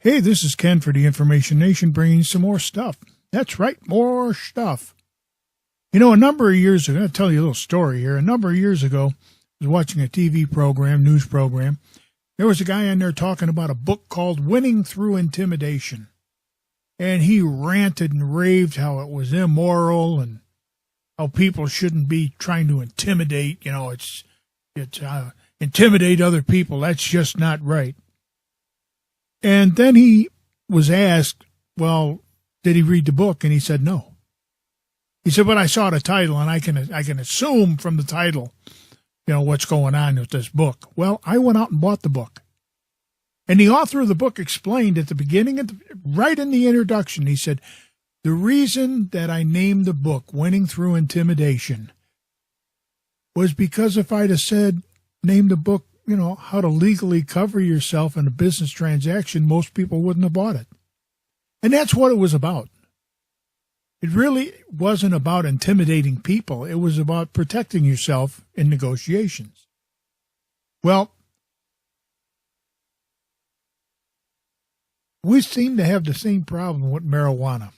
Hey, this is Ken for the Information Nation bringing some more stuff. That's right, more stuff. You know, a number of years ago, I'm going to tell you a little story here. A number of years ago, I was watching a TV program, news program. There was a guy on there talking about a book called Winning Through Intimidation. And he ranted and raved how it was immoral and how people shouldn't be trying to intimidate. You know, it's intimidate other people. That's just not right. And then he was asked, well, did he read the book? And he said no. He said, but I saw the title, and I can assume from the title, you know, what's going on with this book. Well, I went out and bought the book. And the author of the book explained at the beginning, right in the introduction, he said, the reason that I named the book Winning Through Intimidation was because if I'd have said, name the book, you know, how to legally cover yourself in a business transaction, most people wouldn't have bought it. And that's what it was about. It really wasn't about intimidating people. It was about protecting yourself in negotiations. Well, we seem to have the same problem with marijuana.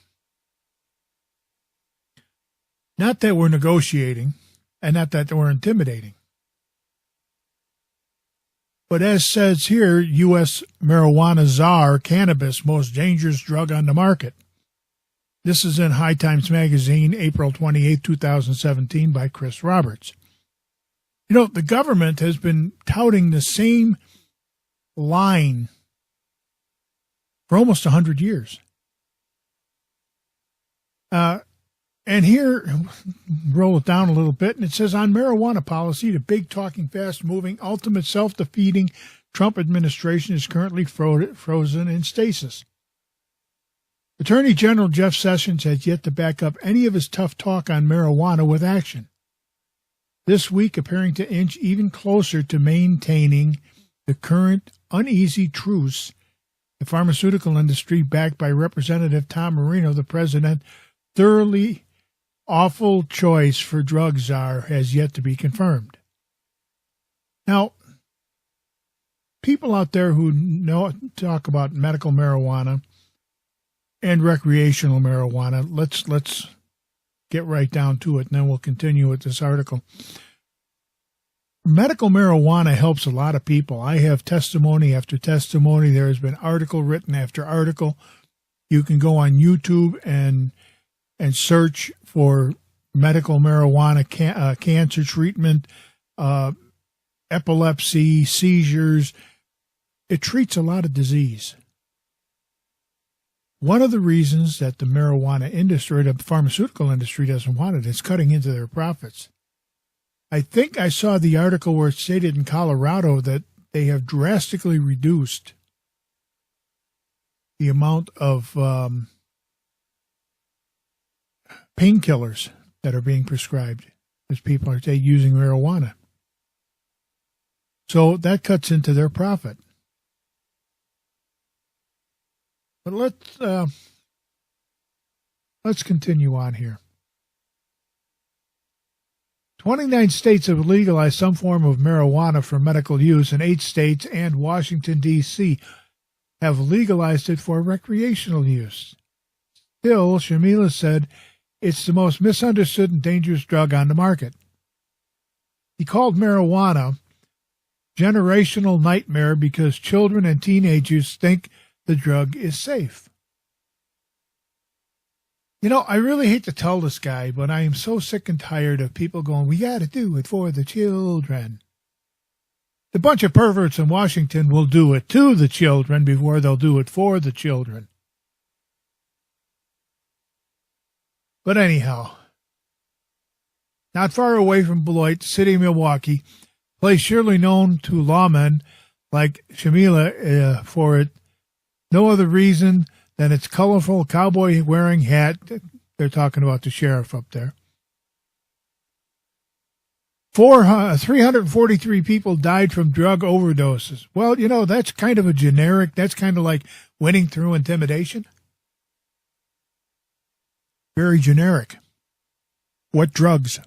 Not that we're negotiating, and not that we're intimidating. But as says here, U.S. marijuana czar, cannabis, most dangerous drug on the market. This is in High Times Magazine, April 28, 2017, by Chris Roberts. You know, the government has been touting the same line for almost 100 years. And here, roll it down a little bit, and it says, on marijuana policy, the big, talking, fast-moving, ultimate self-defeating Trump administration is currently frozen in stasis. Attorney General Jeff Sessions has yet to back up any of his tough talk on marijuana with action. This week appearing to inch even closer to maintaining the current uneasy truce, the pharmaceutical industry, backed by Representative Tom Marino, the president, thoroughly awful choice for drug czar, has yet to be confirmed. Now, people out there who talk about medical marijuana and recreational marijuana, let's get right down to it, and then we'll continue with this article. Medical marijuana helps a lot of people. I have testimony after testimony. There has been article written after article. You can go on YouTube and search for medical marijuana cancer treatment, epilepsy, seizures. It treats a lot of disease. One of the reasons that the marijuana industry, the pharmaceutical industry, doesn't want it is cutting into their profits. I think I saw the article where it stated in Colorado that they have drastically reduced the amount of painkillers that are being prescribed as people are using marijuana. So that cuts into their profit. But let's continue on here. 29 states have legalized some form of marijuana for medical use, and 8 states and Washington, D.C. have legalized it for recreational use. Still, Shamila said, it's the most misunderstood and dangerous drug on the market. He called marijuana generational nightmare because children and teenagers think the drug is safe. You know, I really hate to tell this guy, but I am so sick and tired of people going, we got to do it for the children. The bunch of perverts in Washington will do it to the children before they'll do it for the children. But anyhow, not far away from Beloit, city of Milwaukee, place surely known to lawmen like Shamila for it, no other reason than its colorful cowboy-wearing hat. They're talking about the sheriff up there. 343 people died from drug overdoses. Well, you know, that's kind of a generic, that's kind of like winning through intimidation. Very generic. What drugs?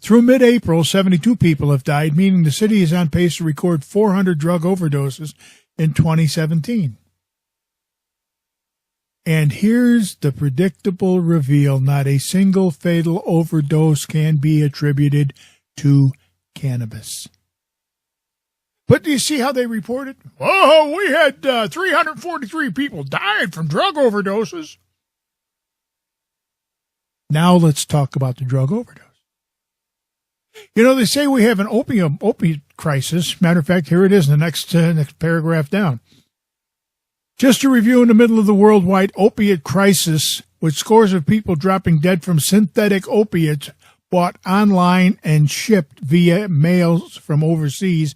Through mid-April, 72 people have died, meaning the city is on pace to record 400 drug overdoses in 2017. And here's the predictable reveal. Not a single fatal overdose can be attributed to cannabis. But do you see how they reported? Oh, we had 343 people died from drug overdoses. Now let's talk about the drug overdose. You know, they say we have an opiate crisis. Matter of fact, here it is in the next paragraph down. Just to review, in the middle of the worldwide opiate crisis, with scores of people dropping dead from synthetic opiates bought online and shipped via mails from overseas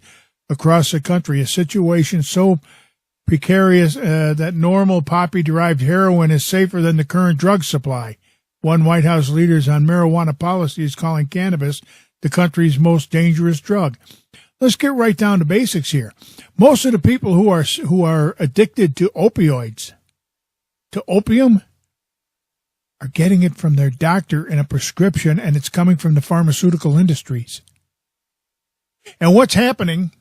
across the country, a situation so precarious that normal poppy-derived heroin is safer than the current drug supply. One White House leader on marijuana policy is calling cannabis the country's most dangerous drug. Let's get right down to basics here. Most of the people who are addicted to opioids, to opium, are getting it from their doctor in a prescription, and it's coming from the pharmaceutical industries. And what's happening,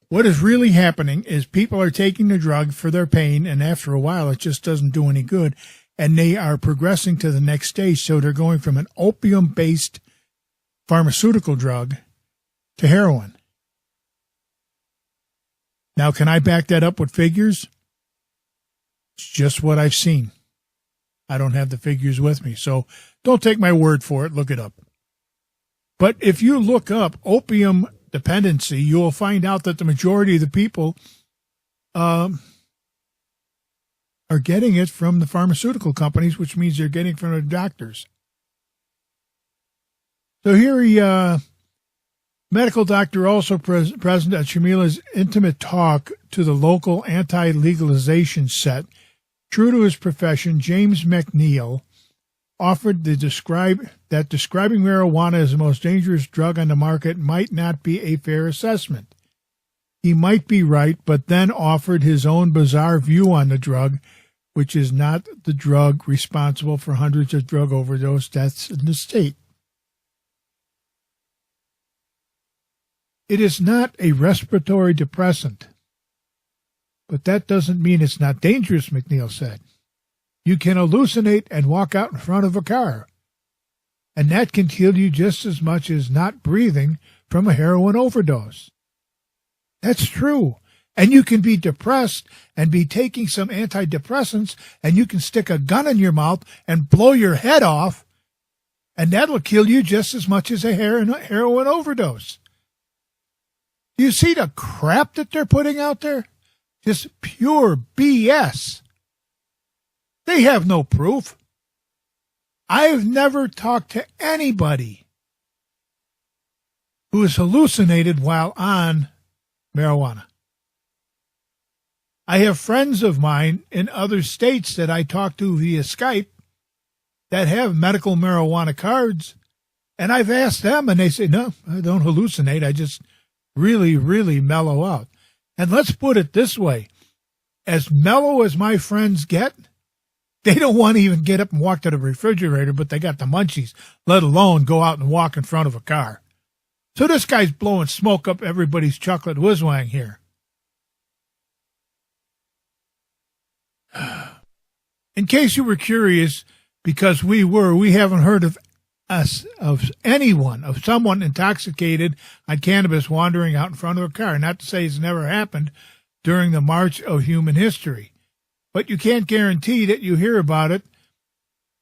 what is really happening is people are taking the drug for their pain, and after a while it just doesn't do any good, and they are progressing to the next stage. So they're going from an opium-based pharmaceutical drug to heroin. Now, can I back that up with figures? It's just what I've seen. I don't have the figures with me, so don't take my word for it. Look it up. But if you look up opium dependency, you will find out that the majority of the people are getting it from the pharmaceutical companies, which means they're getting it from the doctors. So here medical doctor also present at Shamila's intimate talk to the local anti-legalization set. True to his profession, James McNeil offered that describing marijuana as the most dangerous drug on the market might not be a fair assessment. He might be right, but then offered his own bizarre view on the drug, which is not the drug responsible for hundreds of drug overdose deaths in the state. It is not a respiratory depressant, but that doesn't mean it's not dangerous, McNeil said. You can hallucinate and walk out in front of a car, and that can kill you just as much as not breathing from a heroin overdose. That's true. And you can be depressed and be taking some antidepressants, and you can stick a gun in your mouth and blow your head off, and that'll kill you just as much as a heroin overdose. Do you see the crap that they're putting out there? Just pure BS. They have no proof. I've never talked to anybody who has hallucinated while on marijuana. I have friends of mine in other states that I talk to via Skype that have medical marijuana cards, and I've asked them, and they say, no, I don't hallucinate. I just really, really mellow out. And let's put it this way. As mellow as my friends get, they don't want to even get up and walk to the refrigerator, but they got the munchies, let alone go out and walk in front of a car. So this guy's blowing smoke up everybody's chocolate whiz-wang here. In case you were curious, because we haven't heard of someone intoxicated on cannabis wandering out in front of a car. Not to say it's never happened during the march of human history, but you can't guarantee that you hear about it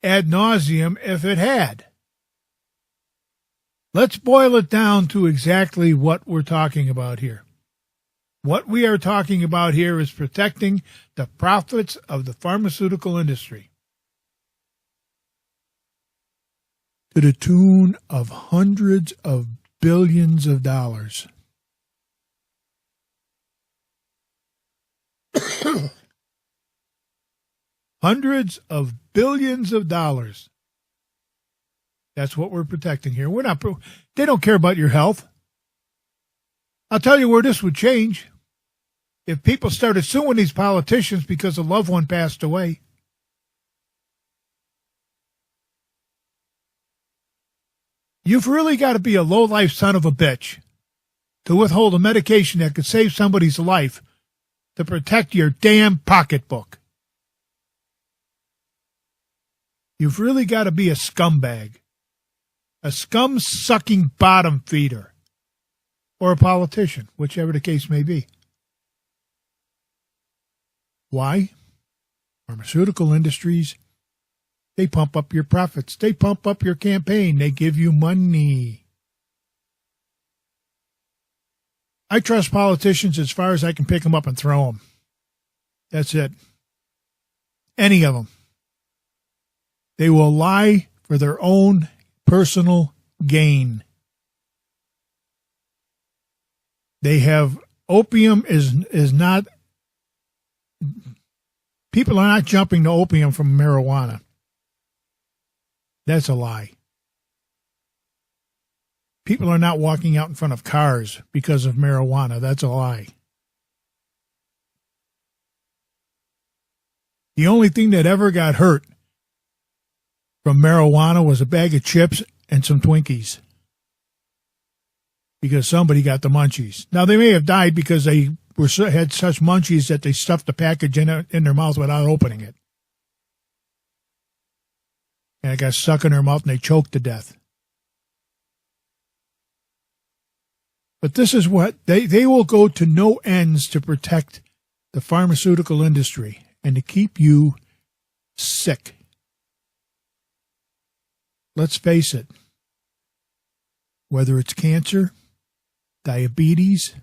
ad nauseum if it had. Let's boil it down to exactly what we're talking about here. What we are talking about here is protecting the profits of the pharmaceutical industry to the tune of hundreds of billions of dollars. Hundreds of billions of dollars. That's what we're protecting here. They don't care about your health. I'll tell you where this would change. If people started suing these politicians because a loved one passed away. You've really got to be a low-life son of a bitch to withhold a medication that could save somebody's life to protect your damn pocketbook. You've really got to be a scumbag, a scum-sucking bottom feeder, or a politician, whichever the case may be. Why? Pharmaceutical industries, they pump up your profits. They pump up your campaign. They give you money. I trust politicians as far as I can pick them up and throw them. That's it. Any of them. They will lie for their own personal gain. They have opium is not. People are not jumping to opium from marijuana. That's a lie. People are not walking out in front of cars because of marijuana. That's a lie. The only thing that ever got hurt from marijuana was a bag of chips and some Twinkies. Because somebody got the munchies. Now, they may have died because they had such munchies that they stuffed the package in their mouth without opening it. And it got stuck in their mouth and they choked to death. But this is what they will go to no ends to protect the pharmaceutical industry and to keep you sick. Let's face it. Whether it's cancer, diabetes,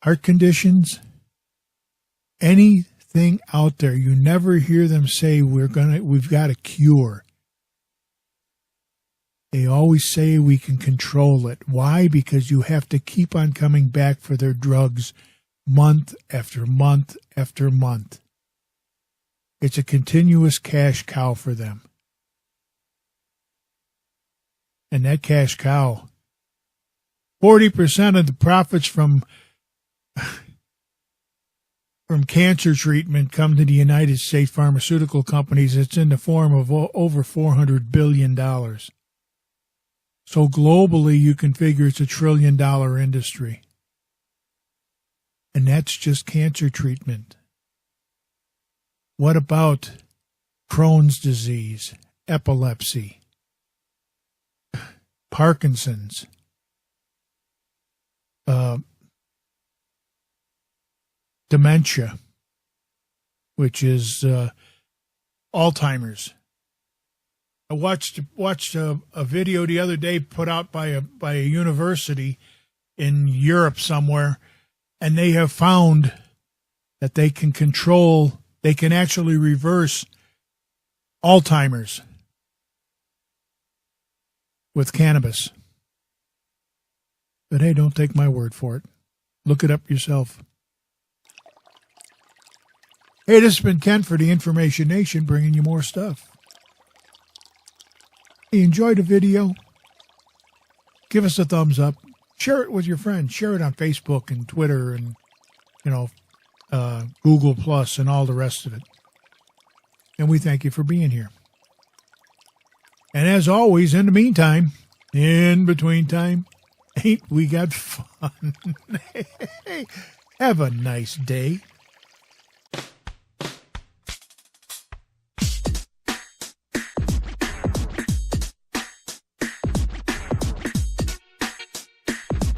heart conditions, anything out there, you never hear them say we've got a cure. They always say we can control it. Why? Because you have to keep on coming back for their drugs month after month after month. It's a continuous cash cow for them. And that cash cow, 40% of the profits from cancer treatment come to the United States pharmaceutical companies. It's in the form of over $400 billion. So globally, you can figure it's $1 trillion industry. And that's just cancer treatment. What about Crohn's disease, epilepsy, Parkinson's, dementia, which is Alzheimer's? I watched a video the other day put out by a university in Europe somewhere, and they have found that they can actually reverse Alzheimer's with cannabis. But hey, don't take my word for it. Look it up yourself. Hey, this has been Ken for the Information Nation, bringing you more stuff. Hey, enjoy the video. Give us a thumbs up. Share it with your friends. Share it on Facebook and Twitter and, Google Plus and all the rest of it. And we thank you for being here. And as always, in the meantime, in between time, ain't we got fun? Have a nice day.